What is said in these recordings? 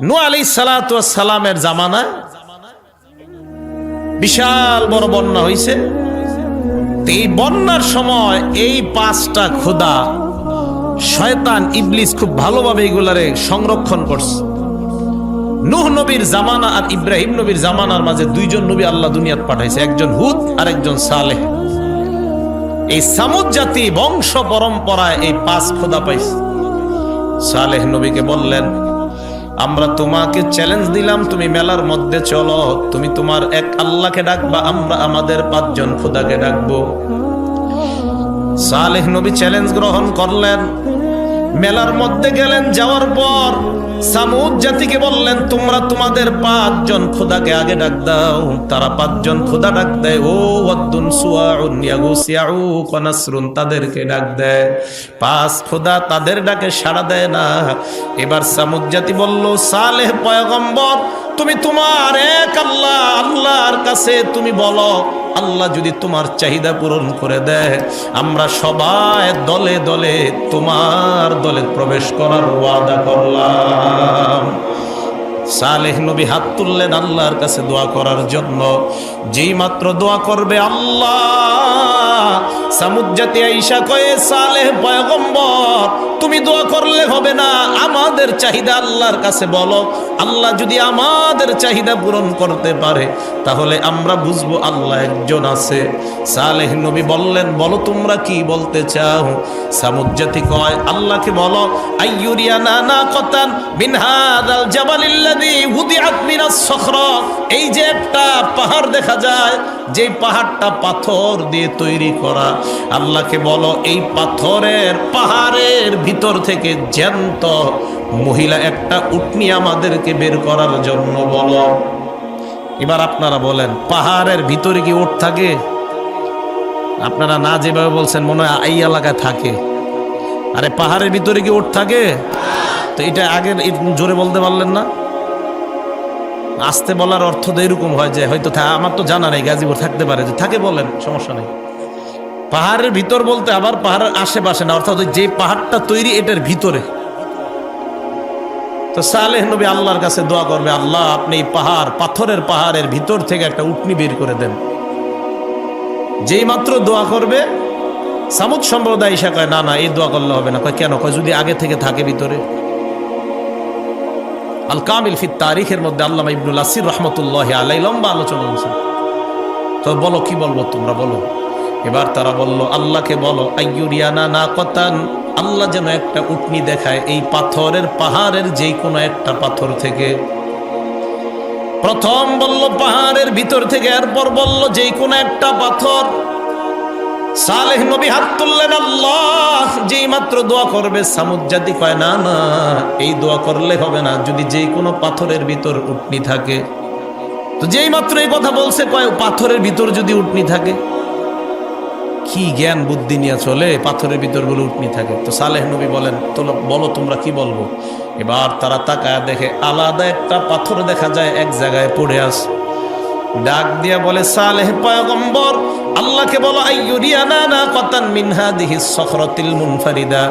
নূহ আলাইহিস সালাতু ওয়াস সালামের জামানায় বিশাল বড় বন্যা হইছে। এই বন্যার সময় এই পাঁচটা খোদা শয়তান ইবলিস খুব ভালোভাবে এগুলারে সংরক্ষণ করছে। নূহ নবীর জামানা আর ইব্রাহিম নবীর জামানার মাঝে দুইজন নবী আল্লাহ দুনিয়াত পাঠাইছে, একজন হুদ আর একজন সালেহ। এই সামুদ জাতি বংশ পরম্পরায় এই পাঁচ খোদা পাইছে। সালেহ নবীকে বললেন, আমরা তোমাকে চ্যালেঞ্জ দিলাম, তুমি মেলার মধ্যে চলো, তুমি তোমার এক আল্লাহকে ডাকবা, আমরা আমাদের পাঁচজন খোদাকে ডাকবো। সালেহ নবী চ্যালেঞ্জ গ্রহণ করলেন, মেলার মধ্যে গেলেন। যাওয়ার পর সামুদ জাতিকে বললেন, তোমরা তোমাদের পাঁচজন খোদাকে আগে ডাক দাও। তারা পাঁচজন খোদা ডাক দেয়, ও ওয়াদ্দুন সুওয়াউন ইয়াগুস ইয়াউক ওয়া নাসরুন, তাদেরকে ডাক দেয়। পাঁচ খোদা তাদের ডাকে সাড়া দেয় না। এবার সামুদ জাতি বলল, সালেহ পয়গম্বর, তুমি তোমার এক আল্লাহর কাছে তুমি বলো, আল্লাহ যদি তোমার চাহিদা পূরণ করে দেয়, আমরা সবাই দলে দলে তোমার দলে প্রবেশ করার ওয়াদা করলাম। সালেহ নবী হাত তুললেন আল্লাহর কাছে দোয়া করার জন্য। যেই মাত্র দোয়া করবে, আল্লাহ সামুদ জাতি আইসা কয়ে, সালেহ পয়গম্বর, তুমি দোয়া করলে হবে না, আমাদের চাহিদা আল্লাহর কাছে বলো। আল্লাহ যদি আমাদের চাহিদা পূরণ করতে পারে, তাহলে আমরা বুঝবো আল্লাহ একজন আছে। সালেহ নবী বললেন, বলো তোমরা কি বলতে চাও? সামুদ জাতি কয়, আল্লাহকে বলো, আইয়ুরিয়ানা নাকাতান মিন হাযাল জাবালিল্লাযী উদিআত মিনাস সখরা, এই যে একটা পাহাড় দেখা যায়, যে পাহাড়টা পাথর দিয়ে তৈরি করা, আল্লাহকে বলো এই পাহাড়ের ভিতর থেকে জ্যান্ত মহিলা একটা উটনি আমাদেরকে বের করার জন্য বলো। এবার আপনারা বলেন, পাহাড়ের ভিতরে কি উট থাকে? আপনারা না যেভাবে বলছেন মনে হয় এই এলাকায় থাকে। আরে পাহাড়ের ভিতরে কি উট থাকে? তো এটা আগে জোরে বলতে পারলেন না? আসতে বলার অর্থ তো এরকম হয় যে হয়তো আমার তো জানা নেই, গাজীপুর থাকতে পারে, যে থাকে বলেন, সমস্যা নেই। পাহাড়ের ভিতর বলতে আবার পাহাড়ের আশেপাশে না, অর্থাৎ যে পাহাড়টা তৈরি এটার ভিতরে। তো সালেহ নবী আল্লাহর কাছে দোয়া করবে, আল্লাহ আপনি এই পাথরের পাহাড়ের ভিতর থেকে একটা উটনি বের করে দেন। যেই মাত্র দোয়া করবে, সামুদ সম্প্রদায় এসে কয়, না না, এই দোয়া করলে হবে না। কয় কেন? কয় যদি আগে থেকে থাকে ভিতরে। আল কামিল ফি তারিখের মধ্যে আল্লামা ইবনুল আসির রহমতুল্লাহি আলাইহি লম্বা আলোচনা করেছেন। তো বলো, কি বলবো তোমরা বলো। এবার তারা বলল, আল্লাহকে বলো, আইয়ুরিয়ানা নাকাতান, আল্লাহ যেন একটা উটনি দেখায় এই পাহাড়ের যে কোনো একটা পাথর থেকে। প্রথম বলল পাহাড়ের ভিতর থেকে, এরপর বলল যে কোনো একটা পাথর। সালেহ নবী হাত তুললেন, আল্লাহ যেই মাত্র দোয়া করবে, সামুদ জাতি কয়, না না, এই দোয়া করলে হবে না, যদি যে কোনো পাথরের ভিতর উটনি থাকে। তো যেই মাত্র এই কথা বলছে, কয় পাথরের ভিতর যদি উটনি থাকে, কি জ্ঞান বুদ্ধি নিয়ে চলে, পাথরের ভিতর গুলো উটনি থাকে। তো সালেহ নবী বলেন, বলো তোমরা কি বলবো। এবার তারা তাকায় দেখে আলাদা একটা পাথর দেখা যায় এক জায়গায় পড়ে আছে। ডাক দিয়া বলে, সালেহ পয়গম্বর, আল্লাহকে বলো, আইয়ুরিয়ানা নাকাতান মিন হাদিহিস সখরাতিল মুনফারিদা,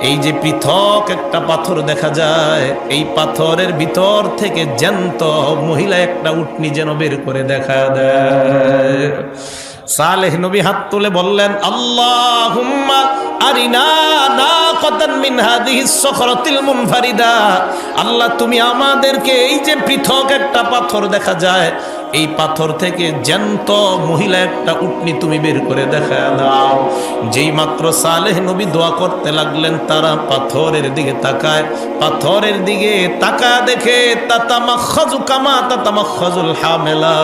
এই যে পৃথক একটা পাথর দেখা যায়, এই পাথরের ভিতর থেকে জ্যান্ত মহিলা একটা উটনি যেন বের করে দেখা দেয়। সালেহ নবী হাত তুলে বললেন, আল্লাহুম্মা আরিনা নাকাতান মিন হাদিহিস সখরাতিল মুনফারিদা, আল্লাহ তুমি আমাদেরকে এই যে পৃথক একটা পাথর দেখা যায়, এই পাথর থেকে জ্যান্ত মহিলা একটা উটনি তুমি বের করে দেখা দাও। যেই মাত্র সালেহ নবী দোয়া করতে লাগলেন, তারা পাথরের দিকে তাকায় দেখে তাতামাখাজু কামা তাতামাখাজুল হামেলা,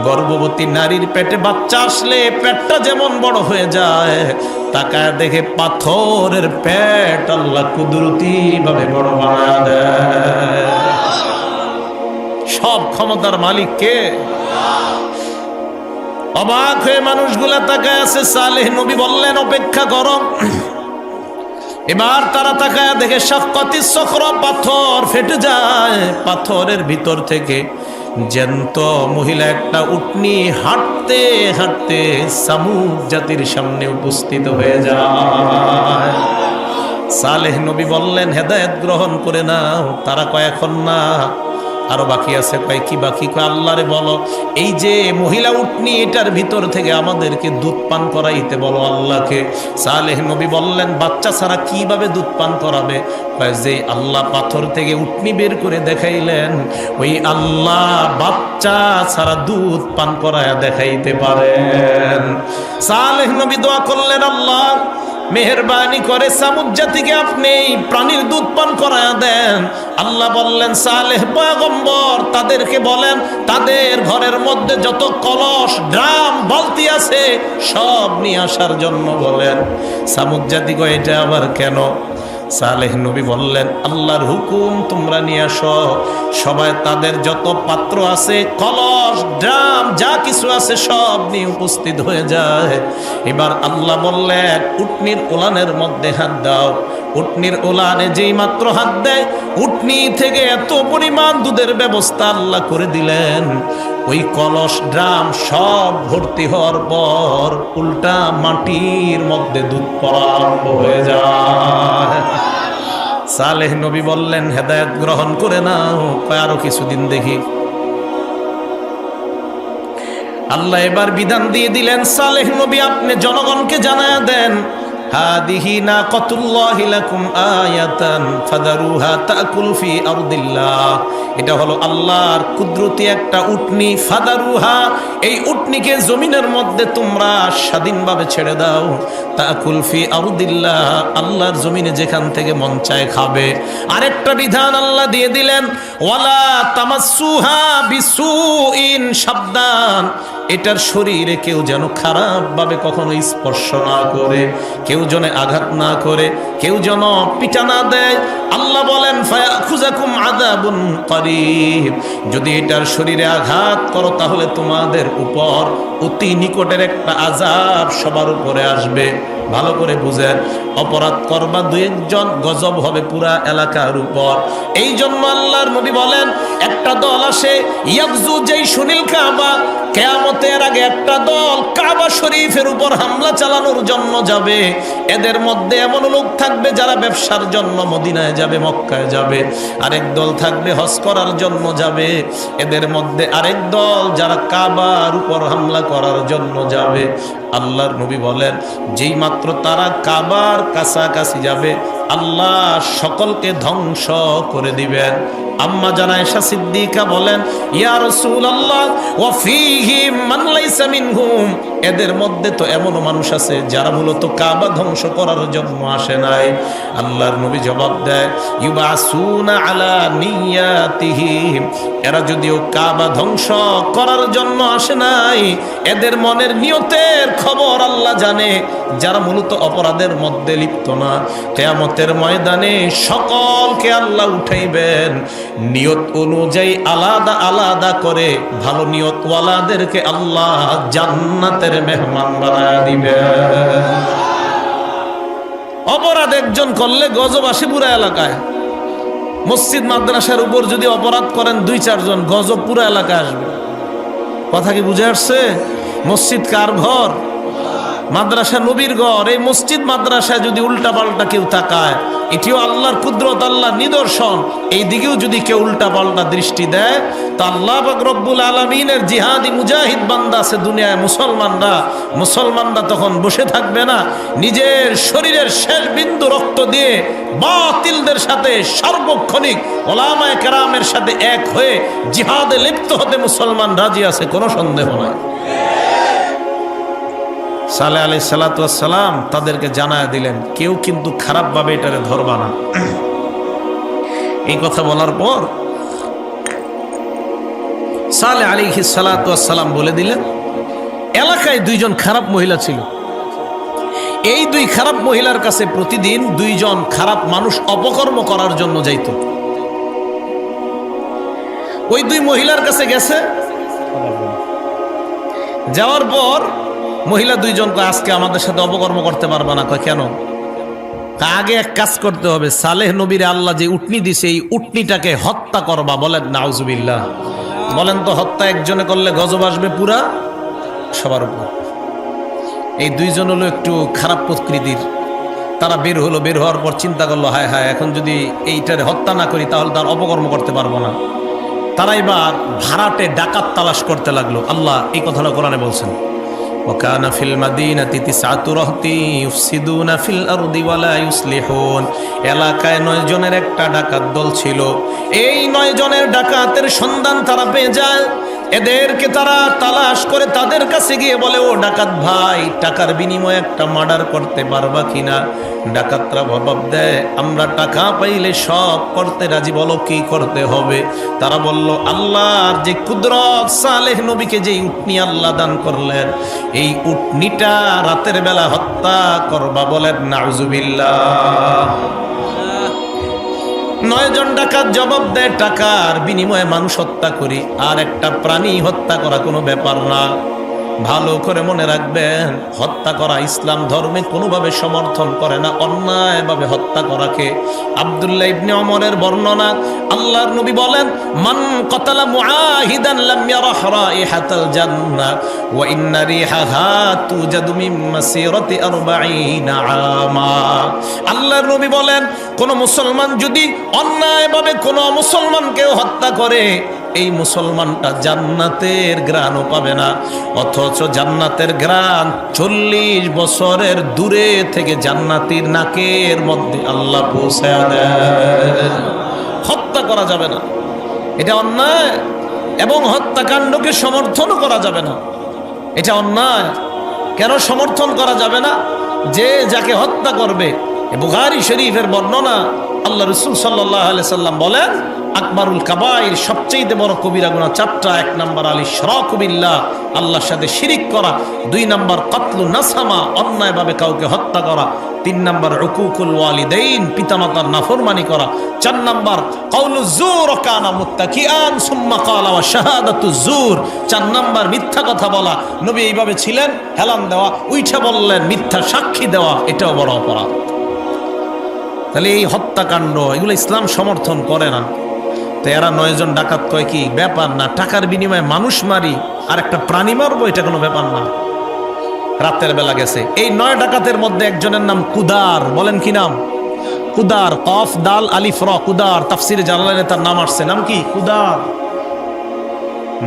গর্ভবতী নারীর পেটে বাচ্চা আসলে পেটটা যেমন বড় হয়ে যায়, তাকায় দেখে পাথরের পেট আল্লাহ কুদরতি ভাবে বড় বানায় দেয়। সব ক্ষমতার মালিক কে? অবাক হয়ে মানুষগুলা তাকায় আছে। সালেহ নবী বললেন, অপেক্ষা করো। এবার তারা তাকায় দেখে শাক্কাতিস সখরা, পাথর ফেটে যায়, পাথরের ভিতর থেকে জ্যান্ত মহিলা একটা উটনি হাঁটতে হাঁটতে সামুদ জাতির সামনে উপস্থিত হয়ে যায়। সালেহ নবী বললেন হেদায়েত গ্রহণ করে নাও। তারা কয় এখন না, আরো বাকি আছে। কয় কি বাকি? কয় আল্লাহরে বলো এই যে মহিলা উটনি এটার ভিতর থেকে আমাদেরকে দুধ পান করাইতে বলো আল্লাহকে। সালেহ নবী বললেন বাচ্চা ছাড়া কিভাবে দুধ পান করাবে? কয় যে আল্লাহ পাথর থেকে উটনি বের করে দেখাইলেন ওই আল্লাহ বাচ্চা ছাড়া দুধ পান করায় দেখাইতে পারেন। সালেহ নবী দোয়া করলেন আল্লাহ মেহেরবানি করে সামুদ জাতিকে আপনি প্রাণীর দুধ পান করায়া দেন। আল্লাহ বললেন সালেহ পয়গম্বর তাদেরকে বলেন তাদের ঘরের মধ্যে যত কলস ড্রাম বালতি আছে সব নিয়ে আসার জন্য বলেন। সামুদ জাতি কয় এটা আবার কেন? সালেহ নবী বললেন আল্লাহর হুকুম, তোমরা নিয়ে আসো। সবাই তাদের যত পাত্র আছে কলস ড্রাম যা কিছু আছে সব নিয়ে উপস্থিত হয়ে যায়। এবার আল্লাহ বললেন উটনির ওলানের মধ্যে হাত দাও। উটনির ওলানে যেই মাত্র হাত দেয় উটনি থেকে এত পরিমাণ দুধের ব্যবস্থা আল্লাহ করে দিলেন। ওই কলস ড্রাম সব ভর্তি হওয়ার পর উল্টা মাটির মধ্যে দুধ পড়া আরম্ভ হয়ে যায়। সালেহ নবী বললেন হেদায়েত গ্রহণ করে নাও। কয় আরো কিছুদিন দেখি। আল্লাহ এবার বিধান দিয়ে দিলেন সালেহ নবী আপনি জনগণকে জানায়া দেন হাদিহি নাকাতুল্লাহি লাকুম আয়াতান ফাদারুহা তাকুল ফি আরদিল্লাহ। এটা হলো আল্লাহর কুদরতি একটা উটনি। ফাদারুহা এই উটনিকে জমিনের মধ্যে তোমরা স্বাধীনভাবে ছেড়ে দাও। তাকুল ফি আরদিল্লাহ আল্লাহর জমিনে যেখান থেকে মন চায় খাবে। আরেকটা বিধান আল্লাহ দিয়ে দিলেন ওয়ালা তামাসসুহা বিসুইন, সাবধান এটার শরীরে কেউ যেন খারাপ ভাবে কখনো স্পর্শ না করে, কেউ যেন আঘাত না করে, কেউ যেন পিটা না দেয়। আল্লাহ বলেন ফায়াখুযাকুম আযাবুন করিব, যদি এটার শরীরে আঘাত করো তাহলে তোমাদের উপর অতি নিকটের একটা আযাব সবার উপরে আসবে। ভালো করে বুঝেন, অপরাধ করবা দুই একজন গজব হবে পুরা এলাকার উপর। এই জন্য আল্লাহর নবী বলেন একটা দল আসে ইয়াগজু যেই সুনীল কাবা, কিয়ামতের আগে একটা দল কাবা শরীফের উপর হামলা চালানোর জন্য যাবে। এদের মধ্যে এমন লোক থাকবে যারা ব্যবসার জন্য মদিনায় যাবে, মক্কায় যাবে। আরেক দল থাকবে হজ করার জন্য যাবে। এদের মধ্যে আরেক দল যারা কাবার উপর হামলা করার জন্য যাবে। আল্লাহর নবী বলেন যেই মাত্র তারা কাবার কাছাকাছি যাবে আল্লাহ সকলকে ধ্বংস করে দিবেন। আম্মা জানা আয়েশা সিদ্দিকা বলেন ইয়া রাসূলুল্লাহ ওয়া ফীহিম মান লাইসা মিনহুম, এদের মধ্যে তো এমন মানুষ আছে যারা মূলত কাবা ধ্বংস করার জন্য আসে নাই। আল্লাহর নবী জবাব দেয় ইউবাসুনা আলা নিয়াতিহিম, এরা যদিও কাবা ধ্বংস করার জন্য আসে নাই এদের মনের নিয়তের খবর আল্লাহ জানে। যারা মূলত অপরাধের মধ্যে লিপ্ত না, কিয়ামতের ময়দানে সকলকে আল্লাহ উঠাইবেন। নিয়ত অনুযায়ী আলাদা আলাদা করে ভালো নিয়তওয়ালাদেরকে আল্লাহ জান্নাতের মেহমান বানায় দিবেন। অপরাধ একজন করলে গজব আসে পুরা এলাকায়। মসজিদ মাদ্রাসার উপর যদি অপরাধ করেন দুই চারজন গজব পুরা এলাকায় আসবে। কথা কি বুঝে আসছে? মসজিদ কার ঘর? মাদ্রাসা নবীর ঘর। এই মসজিদ মাদ্রাসায় যদি উল্টা পাল্টা কেউ তাকায় এটিও আল্লাহর কুদরত, আল্লাহর নিদর্শন। এই দিকেও যদি কেউ উল্টা পাল্টা দৃষ্টি দেয় তা আল্লাহ পাক রব্বুল আলামিনের জিহাদি মুজাহিদ বান্দা আছে দুনিয়ায় মুসলমানরা তখন বসে থাকবে না। নিজের শরীরের শেষ বিন্দু রক্ত দিয়ে বাতিলদের সাথে সার্বক্ষণিক ওলামায়ে কেরামের সাথে এক হয়ে জিহাদে লিপ্ত হতে মুসলমান রাজি আছে, কোনো সন্দেহ নাই। সালেহ আলাইহিস সালাতু ওয়াস সালাম তাদেরকে জানায় দিলেন কেউ কিন্তু খারাপভাবে এটারে ধরবা না। এই কথা বলার পর সালেহ আলাইহিস সালাতু ওয়াস সালাম বলে দিলেন এলাকায় দুইজন খারাপ মহিলা ছিল। এই দুই খারাপ মহিলার কাছে প্রতিদিন দুইজন খারাপ মানুষ অপকর্ম করার জন্য যাইত। ওই দুই মহিলার কাছে গেছে, যাওয়ার পর মহিলা দুইজনকে আজকে আমাদের সাথে অপকর্ম করতে পারবা না। কয় কেন? আগে এক কাজ করতে হবে, সালেহ নবীর আল্লাহ যে উটনি দিছে এই উটনিটাকে হত্যা করবা। বলেন নাউজুবিল্লাহ। বলেন তো হত্যা একজনে করলে গজব আসবে পুরা সবার উপর। এই দুইজন হলো একটু খারাপ প্রকৃতির। তারা বের হলো, বের হওয়ার পর চিন্তা করলো, হায় হায়, এখন যদি এইটারে হত্যা না করি তাহলে তার অপকর্ম করতে পারবো না। তারা এবার ভাড়াটে ডাকাত তালাশ করতে লাগলো। আল্লাহ এই কথাটা কোরআনে বলছেন, وكان في المدينة 9 رهط يفسدون في الأرض ولا يصلحون। এলাকায় 9 জনের একটা ডাকাত দল ছিল। এই 9 জনের ডাকাতের সন্ধান তারা পেয়ে যায়। এদেরকে তারা তালাশ করে তাদের কাছে গিয়ে বলে, ও ডাকাত ভাই, টাকার বিনিময়ে একটা মার্ডার করতে পারবা কিনা? ডাকাতরা জবাব দেয়, আমরা টাকা পাইলে সব করতে রাজি, বলো কি করতে হবে? তারা বলল, আল্লাহর যে কুদরত, সালেহ নবীকে যে উটনি আল্লাহ দান করলেন, এই উটনিটা রাতের বেলা হত্যা করবা। বলেন নাউজুবিল্লাহ। 9 জন ডাকাত জবাব দেয়, টাকার বিনিময়ে মানুষ হত্যা করি, আর একটা প্রাণী হত্যা করা কোনো ব্যাপার না। ভালো করে মনে রাখবেন, হত্যা করা ইসলাম ধর্মে কোনোভাবে সমর্থন করে না, অন্যায়ভাবে হত্যা করাকে। আব্দুল্লাহ ইবনে ওমরের বর্ণনা, আল্লাহর নবী বলেন, মান কতালা মুআহিদান লাম ইয়ারাহ রাইহাতাল জান্নাহ ওয়া ইন্না রিহাহা তুজাদু মিন মাসিরাতি 40 আমা। আল্লাহর নবী বলেন, কোন মুসলমান যদি অন্যায়ভাবে কোন মুসলমানকে হত্যা করে, এই মুসলমানটা জান্নাতের ঘ্রাণও পাবে না, অথচ জান্নাতের ঘ্রাণ 40 বছরের দূরে থেকে জান্নাতীর নাকের মধ্যে আল্লাহ পৌঁছায় দেন। হত্যা করা যাবে না, এটা অন্যায়, এবং হত্যাকাণ্ডকে সমর্থনও করা যাবে না, এটা অন্যায়। কেন সমর্থন করা যাবে না? যে যাকে হত্যা করবে, বুখারী শরীফের বর্ণনা, আল্লাহ রাসূল সাল্লাল্লাহু আলাইহি সাল্লাম বলেন, আকবরুল কাবাইর, সবচেয়ে বড় কবিরা গুনাহ 4টা। 1 নাম্বার আল ইশরাকু বিল্লাহ, আল্লাহর সাথে শিরিক করা। 2 নাম্বার কতলু নাসামা, অন্যায়ভাবে কাউকে হত্যা করা। 3 নাম্বার উকুকুল ওয়ালিদাইন, পিতামাতার নাফরমানি করা। 4 নাম্বার কাউলুজ জুর কানা মুত্তাকিআন সুম্মা ক্বালা ওয়া শাহাদাতুজ জুর, 4 নাম্বার মিথ্যা কথা বলা। নবী এইভাবে ছিলেন, হেলান দেওয়া, উইঠা বললেন, মিথ্যা সাক্ষী দেওয়া, এটাও বড় অপরাধ। তাহলে এই হত্যাকাণ্ড, এগুলো ইসলাম সমর্থন করে না। তো এরা 9 জন ডাকাত কয়, কি ব্যাপার না, টাকার বিনিময়ে মানুষ মারি আর একটা প্রাণী মারবো, এটা কোনো ব্যাপার না। রাতের বেলা গেছে। এই 9 ডাকাতের মধ্যে একজনের নাম কুদার। বলেন কি নাম? কুদার, কফ দাল আলিফ র, কুদার। তাফসিরে জালালাইনে তার নাম আসছে, নাম কি? কুদার।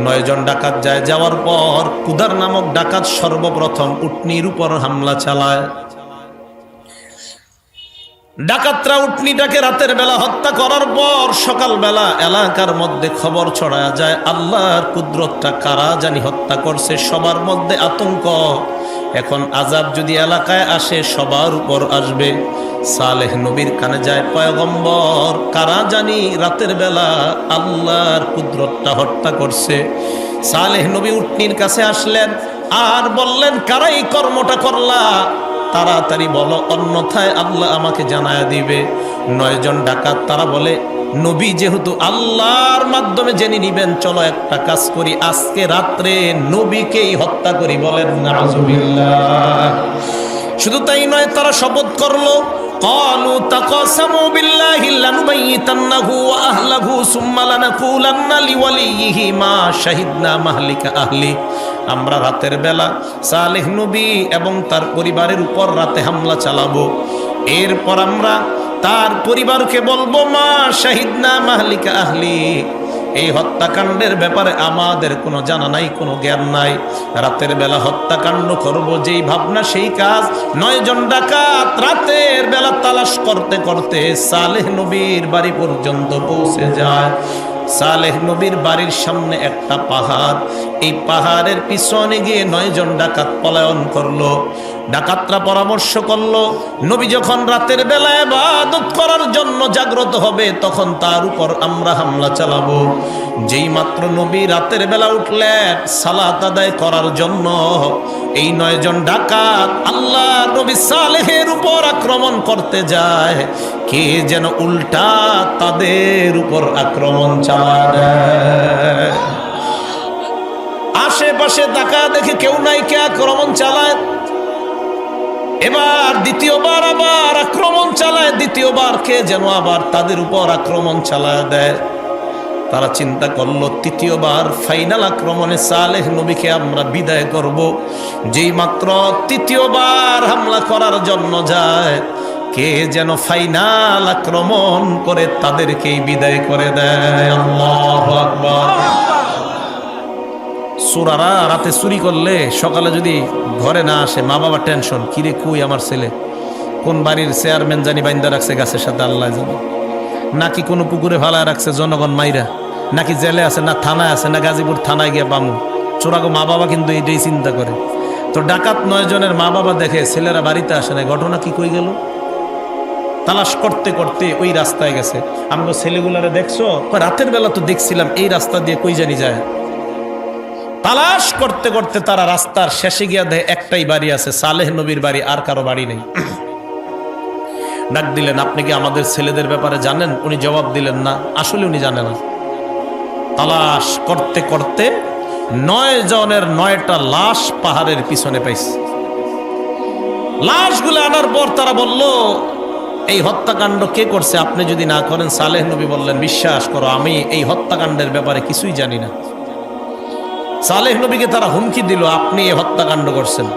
9 জন ডাকাত যায়। যাওয়ার পর কুদার নামক ডাকাত সর্বপ্রথম উটনির উপর হামলা চালায়। ডাকাতরা উটনিটাকে রাতের বেলা হত্যা করার পর সকালবেলা এলাকার মধ্যে খবর ছড়ায় যায়, আল্লাহর কুদরতটা কারা জানি হত্যা করছে। সবার মধ্যে আতঙ্ক। এখন আযাব যদি এলাকায় আসে, সবার উপর আসবে। সালেহ নবীর কানে যায়, পয়গম্বর, কারা জানি রাতের বেলা আল্লাহর কুদরতটা হত্যা করছে। সালেহ নবী উটনির কাছে আসলেন আর বললেন, কারা এই কর্মটা করলা? তাড়াতাড়ি বলো, অন্যথায় আল্লাহ আমাকে জানায়া দিবে। 9 জন ডাকাত তারা বলে, নবী যেহেতু আল্লাহর মাধ্যমে জেনে নিবেন, চলো একটা কাজ করি, আজকে রাত্রে নবীকেই হত্যা করি। বলেন নাউজুবিল্লাহ। শুধু তাই নয়, তারা শপথ করলো, ক্বালু তাকাসামু বিল্লাহি লানুবাইয়িতান্নাহু ওয়া আহলাহু সুম্মা লানাকুলান্না লিওয়ালিয়িহি মা শাহিদনা মাহলিকা আহলি। আমরা রাতের বেলা সালেহ নবী এবং তার পরিবারের উপর রাতে হামলা চালাবো। এরপর আমরা তার পরিবারকে বলবো, মা শাহিদনা মাহলিকা আহলি, এই হত্যাকাণ্ডের ব্যাপারে আমাদের কোনো জানা নাই, কোনো জ্ঞান নাই। রাতের বেলা হত্যাকাণ্ড করব, যেই ভাবনা সেই কাজ। 9 জন ডাকাত রাতের বেলা তালাশ করতে করতে সালেহ নবীর বাড়ি পর্যন্ত পৌঁছে যায়। সালেহ নবীর বাড়ির সামনে একটা পাহাড়, এই পাহাড়ের পিছনে গিয়ে 9 জন ডাকাত পলায়ন করলো। ডাকাতরা পরামর্শ করলো, নবী যখন রাতের বেলা ইবাদত করার জন্য জাগ্রত হবে, তখন তার উপর আমরা হামলা চালাবো। যেই মাত্র নবী রাতের বেলা উঠলেন সালাত আদায় করার জন্য, এই 9 জন ডাকাত আল্লাহ নবী সালেহের উপর আক্রমণ করতে যায়। কে যেন উল্টা তাদের উপর আক্রমণ চালায়। আশেপাশে তাকায় দেখে কেউ নাই, কে আক্রমণ চালায়। এবার দ্বিতীয়বার আবার আক্রমণ চালায়। দ্বিতীয়বার কে যেন আবার তাদের উপর আক্রমণ চালায় দেয়। তারা চিন্তা করলো, তৃতীয়বার ফাইনাল আক্রমণে সালেহ নবীকে আমরা বিদায় করব। যেই মাত্র তৃতীয়বার হামলা করার জন্য যায়, কে যেন ফাইনাল আক্রমণ করে তাদেরকেই বিদায় করে দেয়। আল্লাহু আকবার। চোরারা রাতে চুরি করলে সকালে যদি ঘরে না আসে, মা বাবা টেনশন, কিরে কই আমার ছেলে, কোন বাড়ির চেয়ারম্যান জানি বাইন্দা রাখছে গাছের সাথে, আল্লাহ জানে, নাকি কোনো পুকুরে ফালায় রাখছে জনগণ মাইরা, নাকি জেলে আছে, না থানায় আছে, না গাজীপুর থানায় গিয়ে বামু। চোরাগো মা বাবা কিন্তু এটাই চিন্তা করে। তো ডাকাত 9 জনের মা বাবা দেখে ছেলেরা বাড়িতে আসে না, ঘটনা কি কই গেল? তালাশ করতে করতে ওই রাস্তায় গেছে। আমাকে ছেলেগুলারে দেখছো? রাতের বেলা তো দেখছিলাম এই রাস্তা দিয়ে কই জানি যায়। তালাশ করতে করতে তারা রাস্তার শেষে গিয়া দেখে একটাই বাড়ি আছে, সালেহ নবীর বাড়ি, আর কারো বাড়ি নেই। ডাক দিলেন, আপনি কি আমাদের ছেলেদের ব্যাপারে জানেন? উনি জবাব দিলেন না, আসলে উনি জানে না। তালাশ করতে করতে 9 জনের 9টা লাশ পাহাড়ের পিছনে পাইছে। লাশগুলো আনার পর তারা বলল, এই হত্যাকাণ্ড কে করছে? আপনি যদি না করেন, সালেহ নবী বললেন, বিশ্বাস করো আমি এই হত্যাকাণ্ডের ব্যাপারে কিছুই জানি না। সালেহ নবীকে তারা হুমকি দিল, আপনি এই হত্যাকাণ্ড করছেন,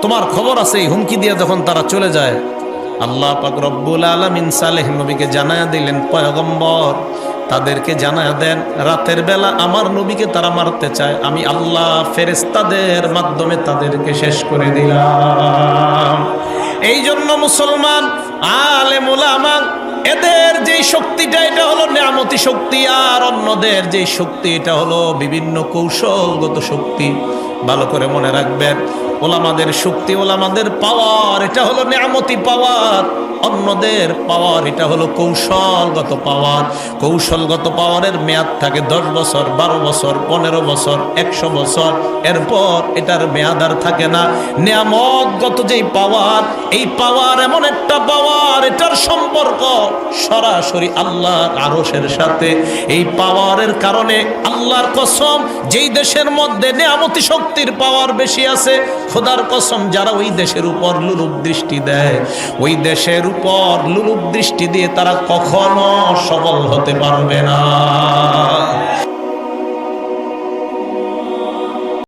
তোমার খবর আছে। এই হুমকি দিয়ে যখন তারা চলে যায়, আল্লাহ পাক রব্বুল আলামিন সালেহ নবীকে জানায়া দিলেন, পয়গম্বর তাদেরকে জানায়া দেন, রাতের বেলা আমার নবীকে তারা মারতে চায়, আমি আল্লাহ ফেরেশতাদের মাধ্যমে তাদেরকে শেষ করে দিলাম। এই জন্য মুসলমান আলেম উলামা, এদের যেই শক্তিটা এটা হলো নেয়ামতি শক্তি, আর অন্যদের যেই শক্তি এটা হলো বিভিন্ন কৌশলগত শক্তি। ভালো করে মনে রাখবেন, ওলামাদের শক্তি, ওলামাদের পাওয়ার এটা হলো নেয়ামতি পাওয়ার, অন্যদের পাওয়ার এটা হলো কৌশলগত পাওয়ার। কৌশলগত পাওয়ারের মেয়াদ থাকে 10 বছর, 12 বছর, 15 বছর, 100 বছর, এরপর এটার মেয়াদ আর থাকে না। নেয়ামতগত যেই পাওয়ার, এই পাওয়ার এমন একটা পাওয়ার, এটার সম্পর্ক সরাসরি আল্লাহর আরশের সাথে। এই পাওয়ারের কারণে আল্লাহর কসম, যেই দেশের মধ্যে নেয়ামতি শক্তির পাওয়ার বেশি আছে, খোদার কসম যারা ওই দেশের উপর লুলুপ দৃষ্টি দেয়, ওই দেশের উপর লুলুপ দৃষ্টি দিয়ে তারা কখনো সবল হতে পারবে না।